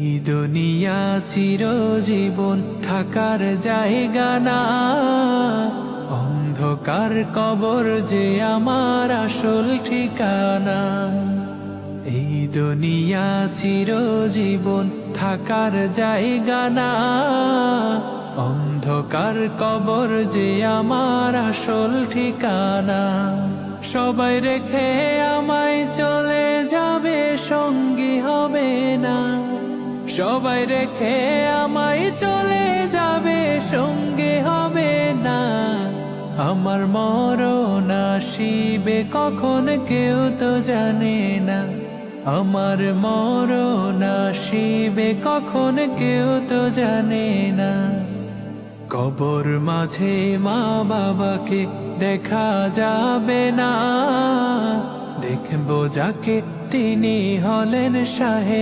এই দুনিয়া চিরজীবন থাকার জায়গা না, অন্ধকার কবর যে আমার আসল ঠিকানা। এই দুনিয়া চিরজীবন থাকার জায়গা না, অন্ধকার কবর যে আমার আসল ঠিকানা। সবাই রেখে আমায় চলে যাবে, সঙ্গী হবে না। সবাই রেখে আমায় চলে যাবে, সঙ্গী হবে না। আমার মরণ আসিবে কখন কেউ তো জানে না। আমার মরণ আসিবে কখন কেউ তো জানে না। কবর মাঝে মা বাবাকে দেখা যাবে না, দেখবো যাকে তিনি হলেন শাহে